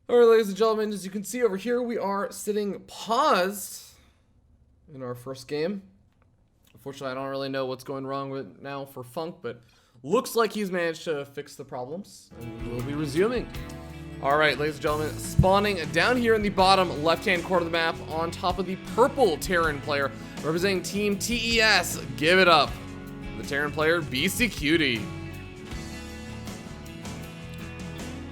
Alright, ladies and gentlemen, as you can see over here, we are sitting paused in our first game. Unfortunately, I don't really know what's going wrong with now for FunK, but looks like he's managed to fix the problems, and we'll be resuming. Alright, ladies and gentlemen, spawning down here in the bottom left-hand corner of the map on top of the purple Terran player, representing Team TES. Give it up. The Terran player, Beastyqt.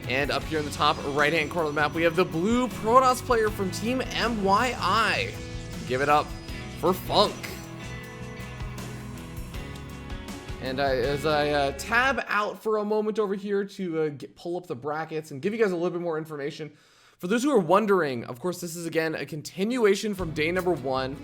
And up here in the top right-hand corner of the map, we have the blue Protoss player from Team MYI. Give it up for FunK. And as I tab out for a moment over here to pull up the brackets and give you guys a little bit more information. For those who are wondering, of course, this is again a continuation from day number 1.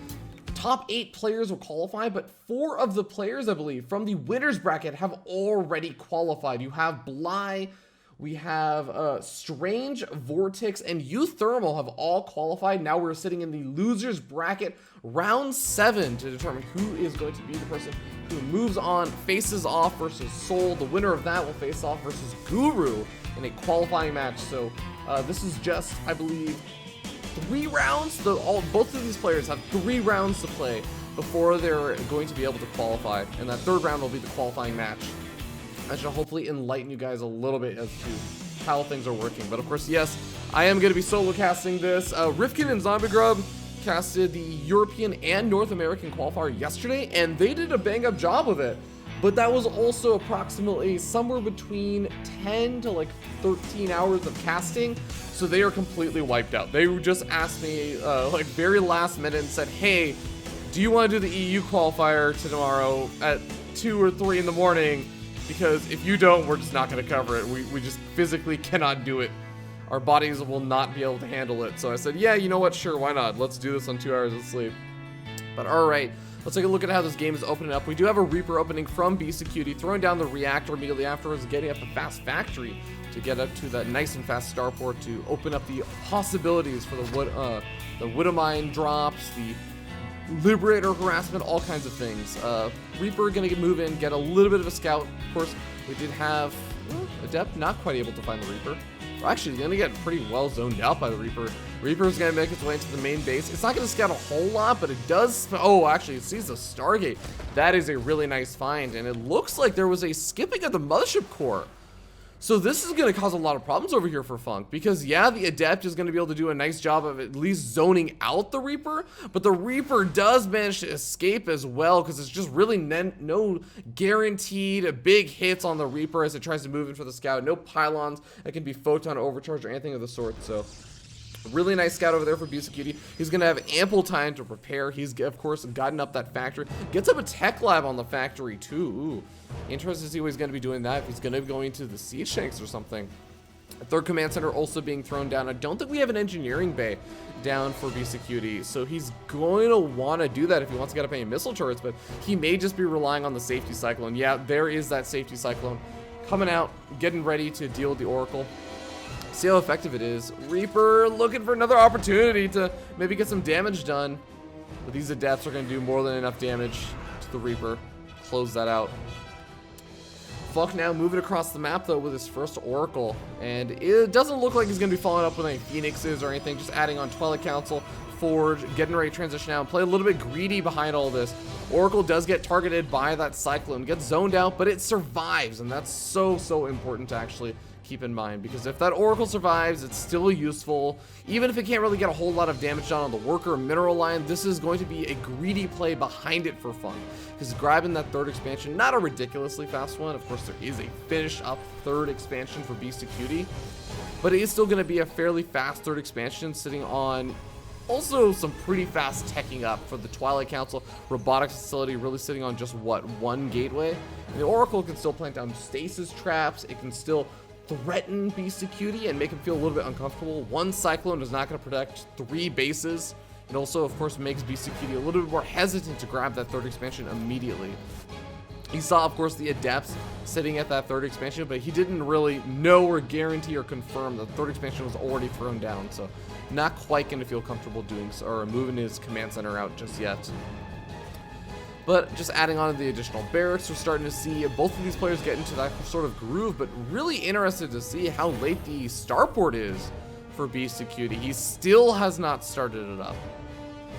Top 8 players will qualify, but 4 of the players, I believe, from the winners bracket have already qualified. You have Bly, we have Strange, Vortex, and Euthermal have all qualified. Now we're sitting in the losers bracket, round 7, to determine who is going to be the person who moves on, faces off versus Soul. The winner of that will face off versus Guru in a qualifying match. So this is just, I believe, 3 rounds. Both of these players have 3 rounds to play before they're going to be able to qualify, and that 3rd round will be the qualifying match. I should hopefully enlighten you guys a little bit as to how things are working. But of course, yes, I am going to be solo casting this. Rifkin and Zombie Grub casted the European and North American qualifier yesterday, and they did a bang-up job of it. But that was also approximately somewhere between 10 to like 13 hours of casting, so they are completely wiped out. They just asked me like very last minute and said, hey, do you want to do the EU qualifier tomorrow at 2 or 3 in the morning? Because if you don't, we're just not going to cover it. We just physically cannot do it. Our bodies will not be able to handle it. So I said, yeah, you know what? Sure, why not? Let's do this on 2 hours of sleep. But all right, let's take a look at how this game is opening up. We do have a Reaper opening from Beastyqt, throwing down the reactor immediately afterwards, getting up a fast factory to get up to that nice and fast starport to open up the possibilities for the Widowmine drops, the Liberator harassment, all kinds of things. Reaper gonna move in, get a little bit of a scout. Of course, we did have Adept not quite able to find the Reaper. We're actually gonna get pretty well zoned out by the Reaper. Reaper's gonna make its way into the main base. It's not gonna scout a whole lot, but it does. Oh, actually, it sees the Stargate. That is a really nice find, and it looks like there was a skipping of the mothership core. So this is going to cause a lot of problems over here for FunK, because yeah, the Adept is going to be able to do a nice job of at least zoning out the Reaper, but the Reaper does manage to escape as well, because it's just really no guaranteed big hits on the Reaper as it tries to move in for the scout. No pylons that can be photon overcharged or anything of the sort. So really nice scout over there for Beastyqt. He's going to have ample time to prepare. He's, of course, gotten up that factory. Gets up a tech lab on the factory, too. Ooh. Interested to see what he's going to be doing that. If he's going to be going to the Sea Shanks or something. A 3rd command center also being thrown down. I don't think we have an engineering bay down for Beastyqt, so he's going to want to do that if he wants to get up any missile turrets, but he may just be relying on the safety cyclone. Yeah, there is that safety cyclone coming out, getting ready to deal with the Oracle. See how effective it is. Reaper looking for another opportunity to maybe get some damage done, but these Adepts are going to do more than enough damage to the Reaper. Close that out. FunK now moving across the map though with his first Oracle, and it doesn't look like he's going to be following up with any Phoenixes or anything, just adding on Twilight Council, Forge, getting ready to transition out and play a little bit greedy behind all this. Oracle does get targeted by that Cyclone, gets zoned out, but it survives, and that's so important to actually keep in mind, because if that Oracle survives, it's still useful. Even if it can't really get a whole lot of damage done on the worker mineral line, this is going to be a greedy play behind it for FunK, because grabbing that 3rd expansion, not a ridiculously fast one. Of course, there is a finish up 3rd expansion for Beastyqt, but it is still going to be a fairly fast 3rd expansion, sitting on also some pretty fast teching up for the Twilight Council. Robotics facility really sitting on just, what, 1 gateway? And the Oracle can still plant down stasis traps. It can still threaten Beastyqt and make him feel a little bit uncomfortable. 1 Cyclone is not going to protect 3 bases. It also, of course, makes Beastyqt a little bit more hesitant to grab that 3rd expansion immediately. He saw, of course, the Adepts sitting at that 3rd expansion, but he didn't really know or guarantee or confirm that the 3rd expansion was already thrown down. So not quite going to feel comfortable doing so, or moving his command center out just yet. But just adding on to the additional barracks, we're starting to see both of these players get into that sort of groove, but really interested to see how late the starport is for Beastyqt. He still has not started it up.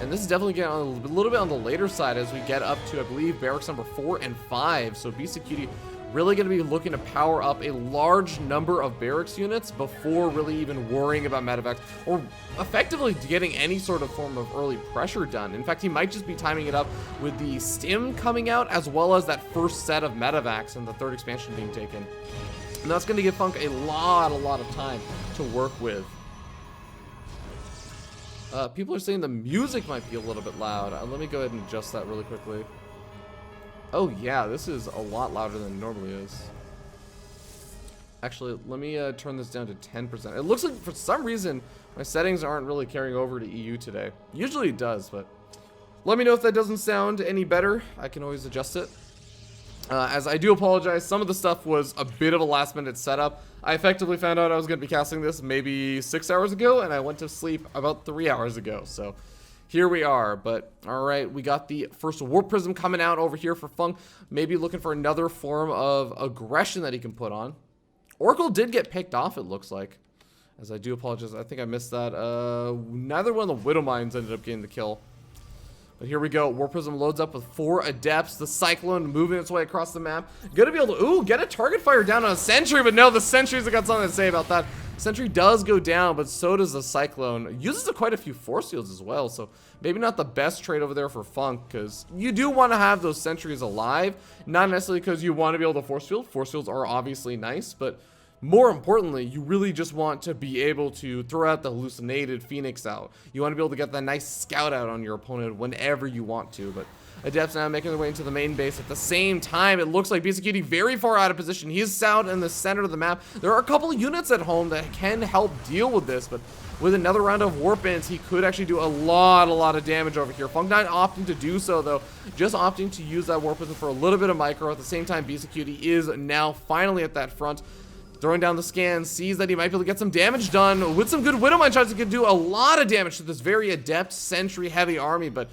And this is definitely getting a little bit on the later side as we get up to, I believe, barracks number 4 and 5. So Beastyqt really going to be looking to power up a large number of barracks units before really even worrying about medevacs or effectively getting any sort of form of early pressure done. In fact, he might just be timing it up with the stim coming out as well as that first set of medevacs and the third expansion being taken. And that's going to give FunK a lot of time to work with. People are saying the music might be a little bit loud. Let me go ahead and adjust that really quickly. Oh yeah, this is a lot louder than it normally is. Actually, let me turn this down to 10%. It looks like for some reason my settings aren't really carrying over to EU today. Usually it does, but let me know if that doesn't sound any better. I can always adjust it. As I do apologize, some of the stuff was a bit of a last minute setup. I effectively found out I was going to be casting this maybe 6 hours ago, and I went to sleep about 3 hours ago. So here we are. But all right, we got the first Warp Prism coming out over here for FunK. Maybe looking for another form of aggression that he can put on. Oracle did get picked off, it looks like. As I do apologize, I think I missed that. Neither one of the Widow Mines ended up getting the kill. But here we go. Warp Prism loads up with 4 Adepts. The Cyclone moving its way across the map. Gonna be able to, get a target fire down on a Sentry, but no, the Sentry's got something to say about that. Sentry does go down, but so does the Cyclone. Uses quite a few Force Fields as well, so maybe not the best trade over there for FunK, because you do want to have those Sentries alive. Not necessarily because you want to be able to Force Field. Force Fields are obviously nice, but more importantly, you really just want to be able to throw out the hallucinated Phoenix out. You want to be able to get that nice scout out on your opponent whenever you want to. But Adepts now making their way into the main base. At the same time, it looks like Beastyqt very far out of position. He's out in the center of the map. There are a couple of units at home that can help deal with this, but with another round of Warp Ins, he could actually do a lot of damage over here. FunK not opting to do so, though. Just opting to use that Warp Ins for a little bit of micro. At the same time, Beastyqt is now finally at that front. Throwing down the scan, sees that he might be able to get some damage done. With some good Widowmine shots, he could do a lot of damage to this very adept Sentry heavy army, but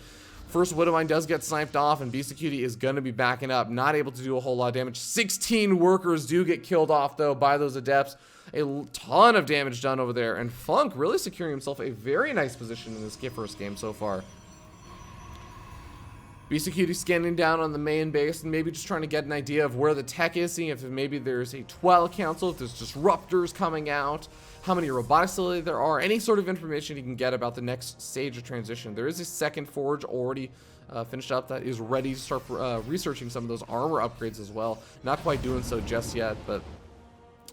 first Widowmine does get sniped off, and Beastyqt is going to be backing up, not able to do a whole lot of damage. 16 workers do get killed off, though, by those Adepts. A ton of damage done over there, and FunK really securing himself a very nice position in this first game so far. Beastyqt scanning down on the main base and maybe just trying to get an idea of where the tech is, seeing if maybe there's a Twilight Council, if there's disruptors coming out, how many robotic facilities there are, any sort of information you can get about the next stage of transition. There is a second forge already finished up that is ready to start researching some of those armor upgrades as well. Not quite doing so just yet, but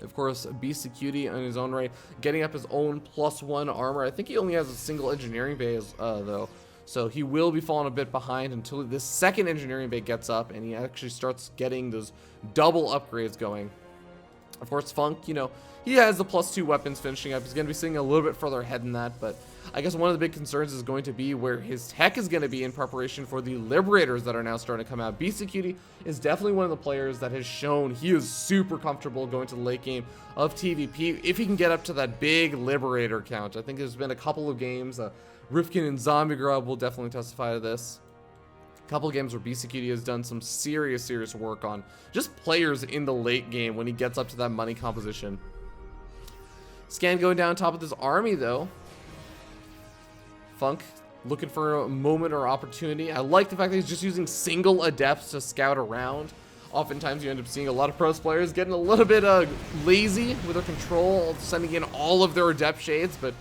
of course, Beastyqt in his own right, getting up his own +1 armor. I think he only has a single engineering bay though. So he will be falling a bit behind until this second engineering bay gets up and he actually starts getting those double upgrades going. Of course, FunK, he has the +2 weapons finishing up. He's going to be sitting a little bit further ahead than that, but I guess one of the big concerns is going to be where his tech is going to be in preparation for the Liberators that are now starting to come out. Beastyqt is definitely one of the players that has shown he is super comfortable going to the late game of TVP if he can get up to that big Liberator count. I think there's been a couple of games, Rifkin and Zombie Grub will definitely testify to this. A couple of games where Beastyqt has done some serious work on just players in the late game when he gets up to that money composition. Scan going down top of this army, though. FunK looking for a moment or opportunity. I like the fact that he's just using single Adepts to scout around. Oftentimes you end up seeing a lot of pros players getting a little bit lazy with their control, sending in all of their Adept shades, but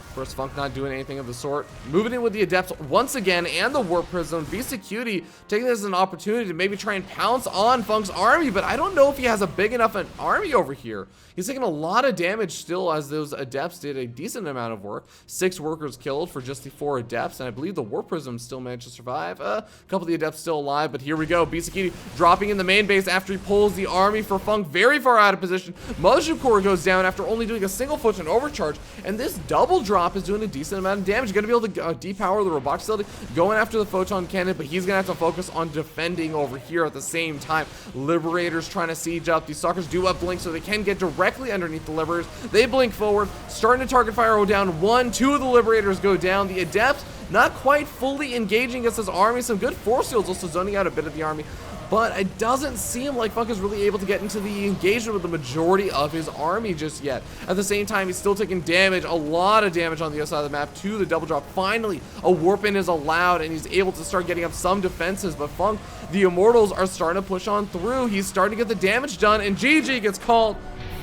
of course, FunK not doing anything of the sort. Moving in with the Adepts once again and the Warp Prism. Beastyqt taking this as an opportunity to maybe try and pounce on FunK's army, but I don't know if he has a big enough an army over here. He's taking a lot of damage still as those Adepts did a decent amount of work. 6 workers killed for just the 4 Adepts, and I believe the Warp Prism still managed to survive. A couple of the Adepts still alive, but here we go. Beastyqt dropping in the main base after he pulls the army for FunK very far out of position. Mushroom Core goes down after only doing a single photon overcharge, and this double drop is doing a decent amount of damage. Going to be able to depower the robotic facility, going after the photon cannon, but he's going to have to focus on defending over here at the same time. Liberators trying to siege up. These Stalkers do up blink so they can get directly underneath the Liberators. They blink forward, starting to target fire go down. 1, 2 of the Liberators go down. The Adepts not quite fully engaging against his army. Some good force fields also zoning out a bit of the army. but it doesn't seem like FunK is really able to get into the engagement with the majority of his army just yet. At the same time, he's still taking damage, a lot of damage on the other side of the map to the double drop. Finally, a warp in is allowed, and he's able to start getting up some defenses, but FunK, the Immortals are starting to push on through. He's starting to get the damage done, and GG gets called.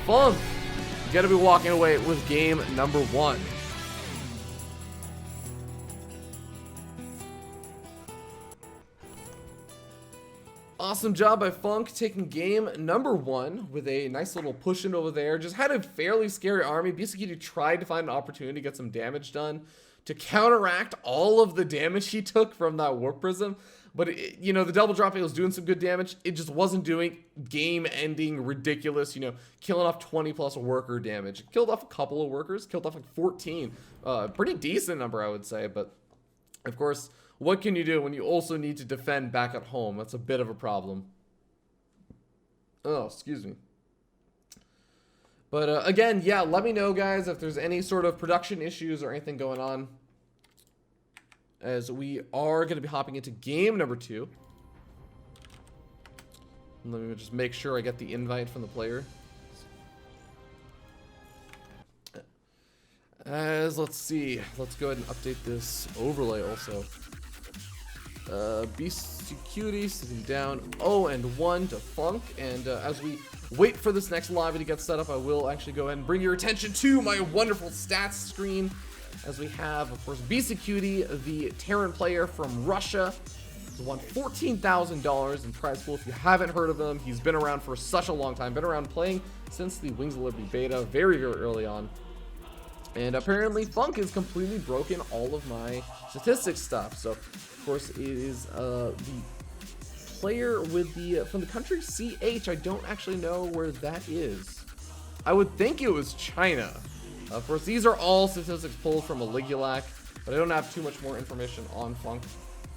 FunK gonna be walking away with game number 1. Awesome job by FunK taking game number 1 with a nice little push in over there. Just had a fairly scary army. Beastyqt tried to find an opportunity to get some damage done to counteract all of the damage he took from that Warp Prism. But, you know, the double dropping was doing some good damage. It just wasn't doing game-ending, ridiculous, you know, killing off 20-plus worker damage. Killed off a couple of workers, killed off like 14. Pretty decent number, I would say. But, of course, what can you do when you also need to defend back at home? That's a bit of a problem. Oh, excuse me. But, again, yeah, let me know, guys, if there's any sort of production issues or anything going on, as we are going to be hopping into game number 2. Let me just make sure I get the invite from the player. Let's see. Let's go ahead and update this overlay also. Beastyqt sitting down 0-1 to FunK. And as we wait for this next lobby to get set up, I will actually go ahead and bring your attention to my wonderful stats screen. As we have, of course, Beastyqt, the Terran player from Russia. He's won $14,000 in prize pool. If you haven't heard of him, he's been around for such a long time. Been around playing since the Wings of Liberty beta, very, very early on. And apparently, FunK has completely broken all of my statistics stuff. So, of course, it is the player with the from the country CH. I don't actually know where that is. I would think it was China. Of course, these are all statistics pulled from Aligulac, but I don't have too much more information on FunK.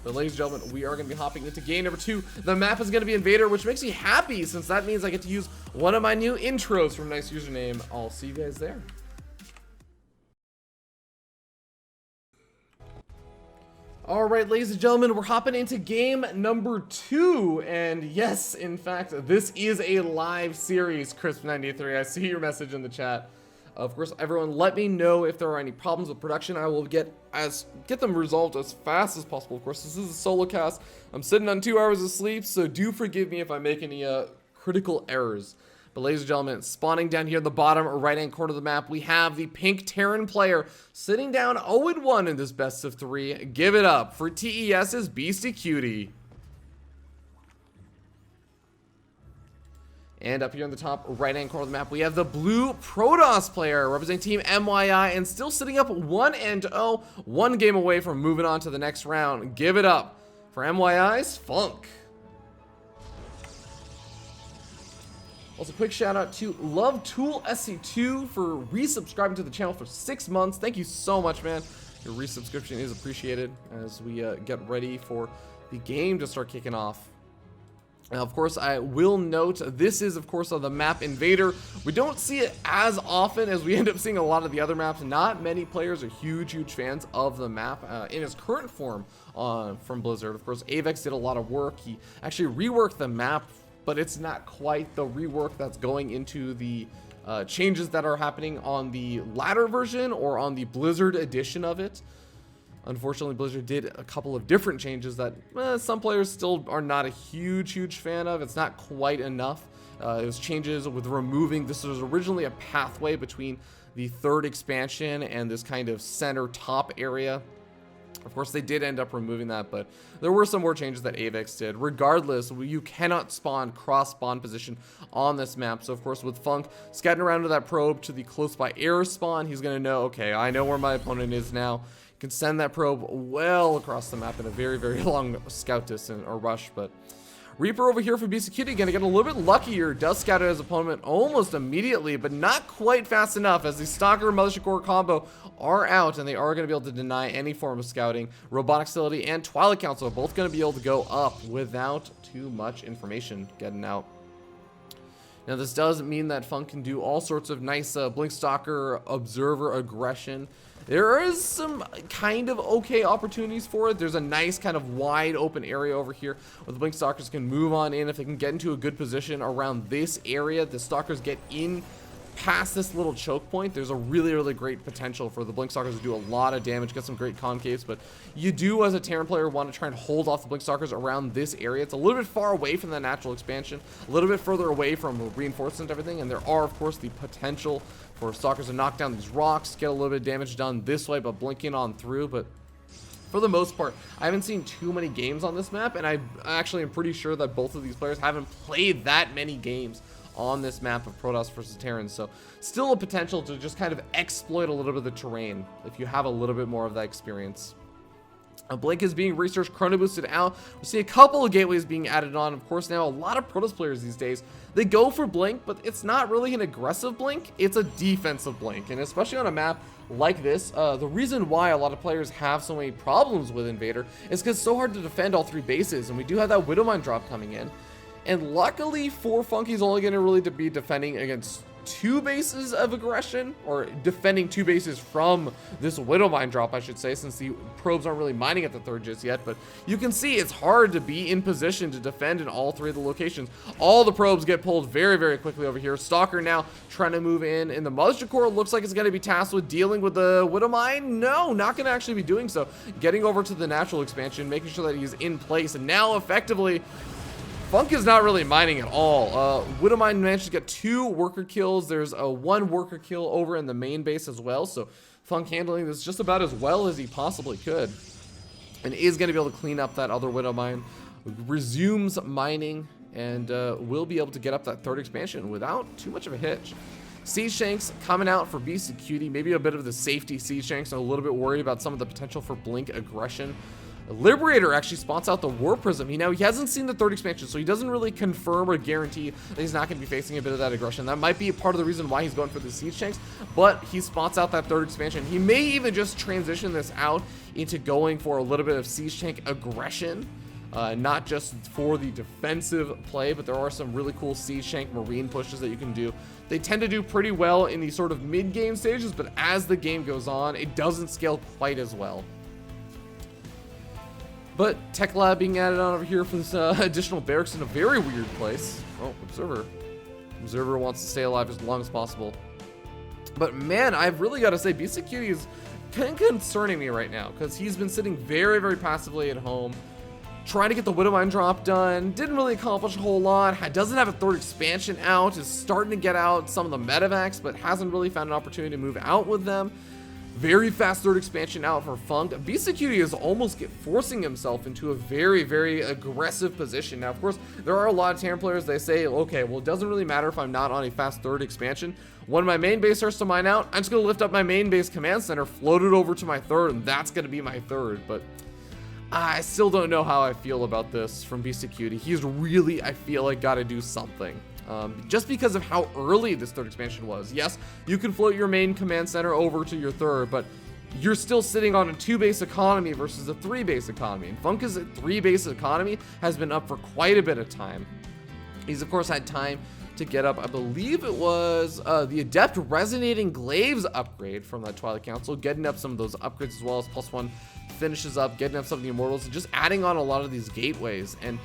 But ladies and gentlemen, we are going to be hopping into game number 2. The map is going to be Invader, which makes me happy since that means I get to use one of my new intros from Nice Username. I'll see you guys there. All right, ladies and gentlemen, we're hopping into game number 2. And yes, in fact, this is a live series, Crisp93. I see your message in the chat. Of course, everyone, let me know if there are any problems with production. I will get them resolved as fast as possible. Of course, this is a solo cast. I'm sitting on 2 hours of sleep, so do forgive me if I make any critical errors. But ladies and gentlemen, spawning down here in the bottom right-hand corner of the map, we have the pink Terran player sitting down 0-1 in this best of 3. Give it up for TES's Beastyqt. And up here in the top right-hand corner of the map, we have the blue Protoss player representing Team MYI and still sitting up 1-0, 1 game away from moving on to the next round. Give it up for MYI's FunK. Also, quick shout out to LoveToolSC2 for resubscribing to the channel for 6 months. Thank you so much, man. Your resubscription is appreciated as we get ready for the game to start kicking off. Now, of course, I will note this is, of course, on the map Invader. We don't see it as often as we end up seeing a lot of the other maps. Not many players are huge fans of the map in its current form from Blizzard. Of course, Avex did a lot of work. He actually reworked the map, but it's not quite the rework that's going into the changes that are happening on the latter version or on the Blizzard edition of it. Unfortunately, Blizzard did a couple of different changes that some players still are not a huge fan of. It's not quite enough. It was changes with removing, this was originally a pathway between the 3rd expansion and this kind of center top area. Of course, they did end up removing that, but there were some more changes that Avex did. Regardless, you cannot spawn cross-spawn position on this map. So, of course, with FunK scatting around to that probe to the close-by air spawn, he's going to know, okay, I know where my opponent is now. Can send that probe well across the map in a very long scout distance or rush. But Reaper over here for Beastyqt gonna get a little bit luckier. Does scout at his opponent almost immediately, but not quite fast enough as the Stalker and Mothership Core combo are out, and they are gonna be able to deny any form of scouting. Robotic Facility and Twilight Council are both gonna be able to go up without too much information getting out. Now, this does mean that FunK can do all sorts of nice Blink Stalker observer aggression There is some kind of okay opportunities for it. There's a nice kind of wide open area over here where the Blink Stalkers can move on in. If they can get into a good position around this area, the Stalkers get in past this little choke point, there's a really great potential for the Blink Stalkers to do a lot of damage, get some great concaves. But you do, as a Terran player, want to try and hold off the Blink Stalkers around this area. It's a little bit far away from the natural expansion, a little bit further away from reinforcement and everything, and there are, of course, the potential for Stalkers to knock down these rocks, get a little bit of damage done this way, but blinking on through. But for the most part, I haven't seen too many games on this map, and I actually am pretty sure that both of these players haven't played that many games on this map of Protoss versus Terrans. So still a potential to just kind of exploit a little bit of the terrain if you have a little bit more of that experience. Blink is being researched, chrono boosted out. We see a couple of gateways being added on. Of course, now a lot of Protoss players these days, they go for Blink, but it's not really an aggressive Blink, it's a defensive Blink. And especially on a map like this, the reason why a lot of players have so many problems with Invader is because it's so hard to defend all 3 bases, and we do have that Widowmine drop coming in. And luckily for FunK, he's only going to really be defending against 2 bases of aggression, or defending 2 bases from this Widowmine drop, I should say, since the probes aren't really mining at the 3rd just yet. But you can see it's hard to be in position to defend in all 3 of the locations. All the probes get pulled very quickly over here. Stalker now trying to move in, and the Moisture Core looks like it's going to be tasked with dealing with the Widowmine. No, not going to actually be doing so. Getting over to the natural expansion, making sure that he's in place, and now effectively FunK is not really mining at all. Widowmine managed to get 2 worker kills. There's a 1 worker kill over in the main base as well. So FunK handling this just about as well as he possibly could, and is going to be able to clean up that other Widowmine. Resumes mining, and will be able to get up that 3rd expansion without too much of a hitch. Siege Tanks coming out for Beastyqt. Maybe a bit of the safety Siege Tanks. I'm a little bit worried about some of the potential for Blink aggression. Liberator actually spots out the War Prism. He hasn't seen the 3rd expansion, so he doesn't really confirm or guarantee that he's not going to be facing a bit of that aggression. That might be part of the reason why he's going for the Siege Tanks, but he spots out that 3rd expansion. He may even just transition this out into going for a little bit of Siege Tank aggression, not just for the defensive play, but there are some really cool Siege Tank Marine pushes that you can do. They tend to do pretty well in these sort of mid-game stages, but as the game goes on, it doesn't scale quite as well. But Tech Lab being added on over here for this additional barracks in a very weird place. Oh, Observer. Observer wants to stay alive as long as possible. But man, I've really got to say, Beastyqt is kind of concerning me right now, because he's been sitting very passively at home, trying to get the Widowmine drop done. Didn't really accomplish a whole lot. Doesn't have a 3rd expansion out. Is starting to get out some of the medevacs, but hasn't really found an opportunity to move out with them. Very fast 3rd expansion out for FunK. Beastyqt is almost forcing himself into a very aggressive position. Now, of course, there are a lot of Terran players, they say, okay, well, it doesn't really matter if I'm not on a fast 3rd expansion. When my main base starts to mine out, I'm just going to lift up my main base command center, float it over to my 3rd, and that's going to be my 3rd. But I still don't know how I feel about this from Beastyqt. He's really, I feel like, got to do something. Just because of how early this 3rd expansion was. Yes, you can float your main command center over to your 3rd, but you're still sitting on a 2-base economy versus a 3-base economy. And FunK's 3-base economy has been up for quite a bit of time. He's, of course, had time to get up, I believe it was the Adept Resonating Glaives upgrade from that Twilight Council, getting up some of those upgrades as well as +1 finishes up, getting up some of the Immortals, and just adding on a lot of these gateways. And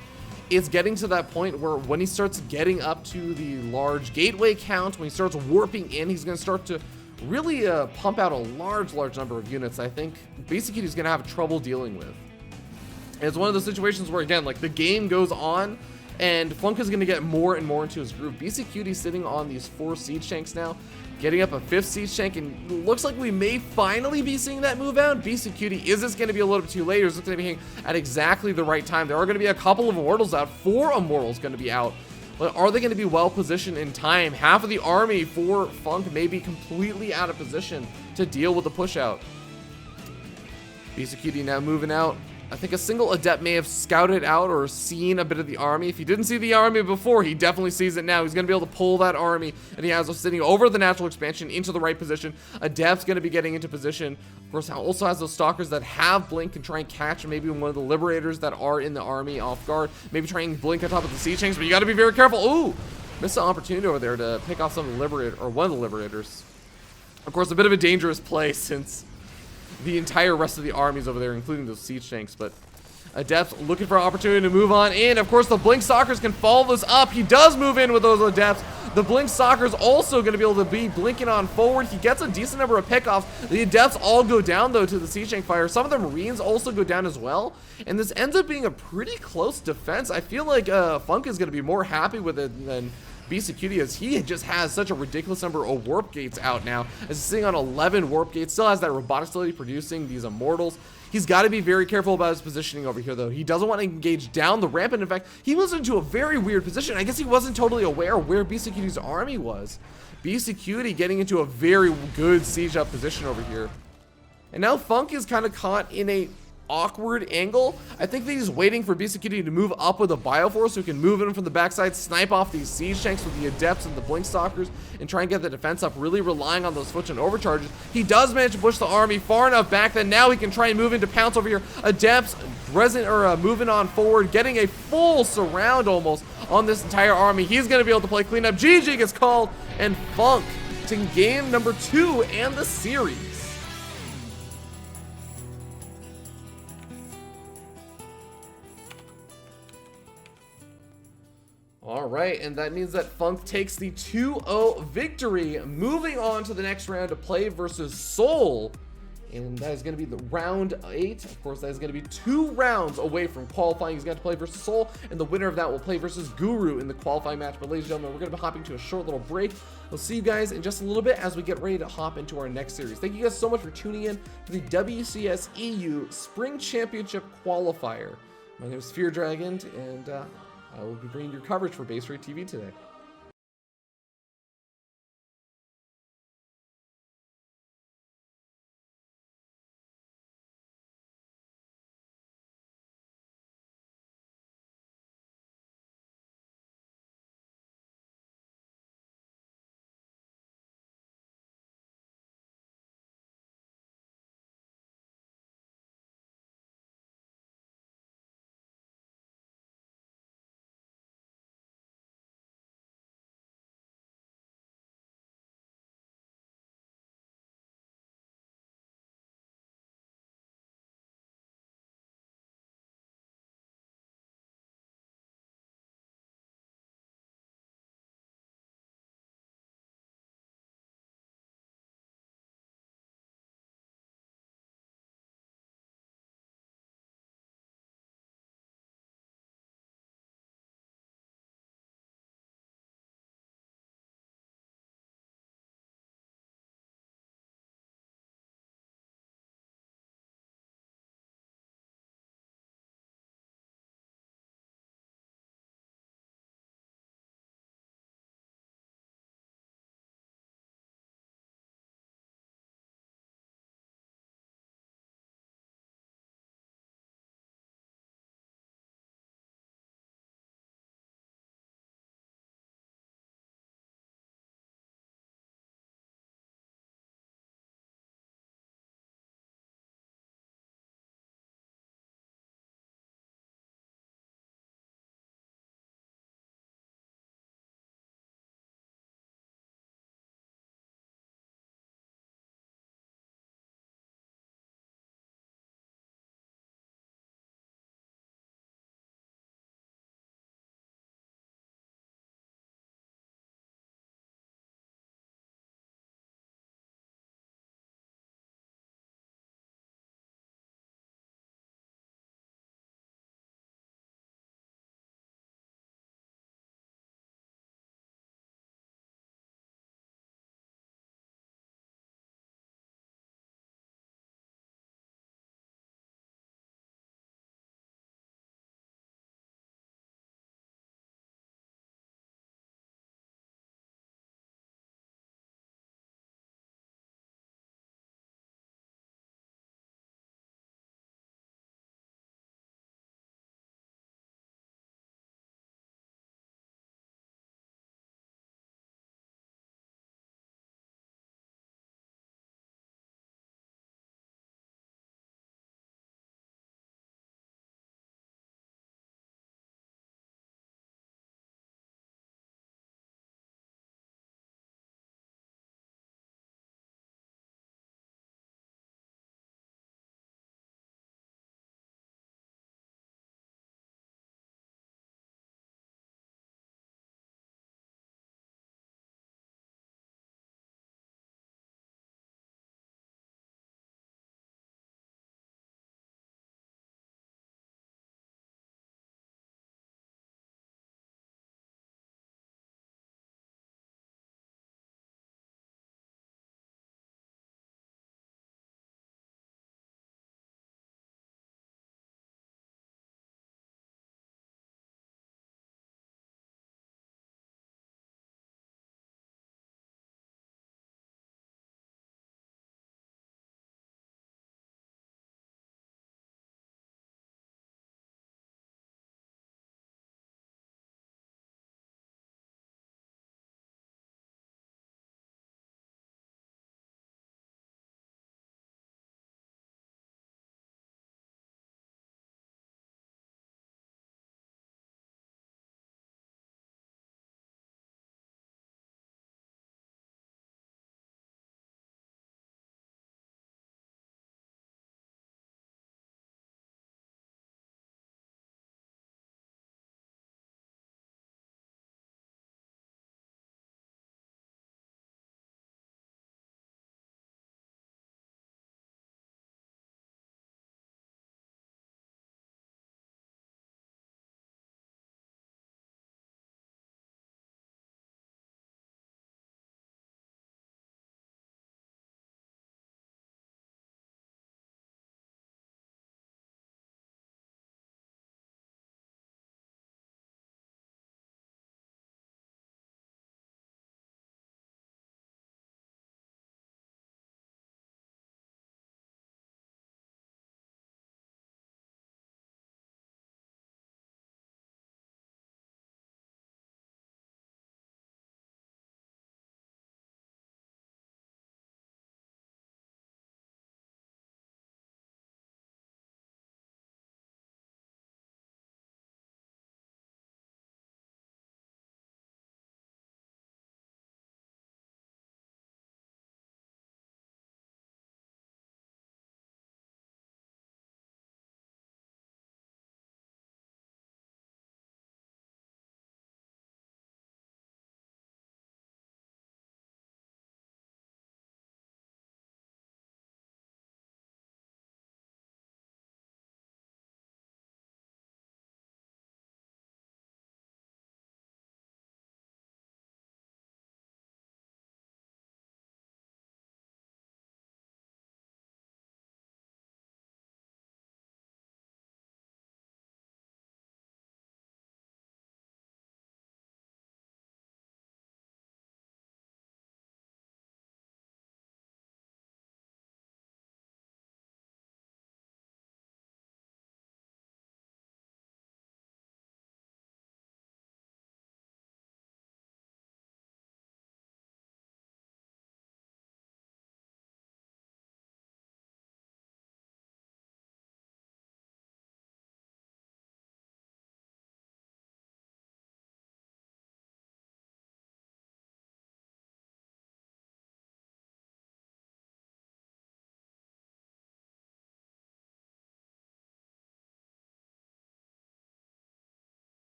it's getting to that point where when he starts getting up to the large gateway count, when he starts warping in, he's going to start to really pump out a large number of units. I think Beastyqt is going to have trouble dealing with. And it's one of those situations where, again, like, the game goes on, and FunK is going to get more and more into his groove. Beastyqt is sitting on these 4 Siege Tanks now, getting up a 5th Siege Tank, and looks like we may finally be seeing that move out. Beastyqt, is this going to be a little bit too late, or is it going to be hitting at exactly the right time? There are going to be a couple of Immortals out, 4 Immortals going to be out, but are they going to be well positioned in time? Half of the army for FunK may be completely out of position to deal with the push out. Beastyqt now moving out. I think a single Adept may have scouted out or seen a bit of the army. If he didn't see the army before, he definitely sees it now. He's going to be able to pull that army, and he has us sitting over the natural expansion into the right position. Adept's going to be getting into position. Of course, also has those Stalkers that have Blink and try and catch maybe one of the Liberators that are in the army off guard. Maybe try and Blink on top of the Siege Tanks, but you got to be very careful. Ooh, missed an opportunity over there to pick off some of the Liberator, or one of the Liberators. Of course, a bit of a dangerous play since the entire rest of the armies over there, including those siege tanks. But Adepts looking for an opportunity to move on in. Of course, the Blink Stalkers can follow this up. He does move in with those Adepts. The Blink Stalker's also going to be able to be blinking on forward. He gets a decent number of pickoffs. The Adepts all go down, though, to the siege tank fire. Some of the Marines also go down as well. And this ends up being a pretty close defense. I feel like FunK is going to be more happy with it than Beastyqt, as he just has such a ridiculous number of warp gates out now. As he's sitting on 11 warp gates, still has that robotic ability producing these immortals. He's got to be very careful about his positioning over here, though. He doesn't want to engage down the ramp, and in fact, he moves into a very weird position. I guess he wasn't totally aware where Beastyqt's army was. Beastyqt getting into a very good siege up position over here. And now FunK is kind of caught in a awkward angle. I think that he's waiting for Beastyqt to move up with a Bioforce so he can move in from the backside, snipe off these siege tanks with the Adepts and the Blink Stalkers, and try and get the defense up, really relying on those foot and overcharges. He does manage to push the army far enough back that now he can try and move into pounce over here. Adepts moving on forward, getting a full surround almost on this entire army. He's going to be able to play cleanup. GG gets called, and FunK to game number 2 and the series. All right, and that means that FunK takes the 2-0 victory, moving on to the next round to play versus Seoul. And that is going to be the round 8. Of course, that is going to be 2 rounds away from qualifying. He's got to play versus Seoul, and the winner of that will play versus Guru in the qualifying match. But ladies and gentlemen, we're going to be hopping to a short little break. We'll see you guys in just a little bit as we get ready to hop into our next series. Thank you guys so much for tuning in for the WCS EU Spring Championship Qualifier. My name is Fear Dragon, and I will be bringing your coverage for BaseTradeTV today.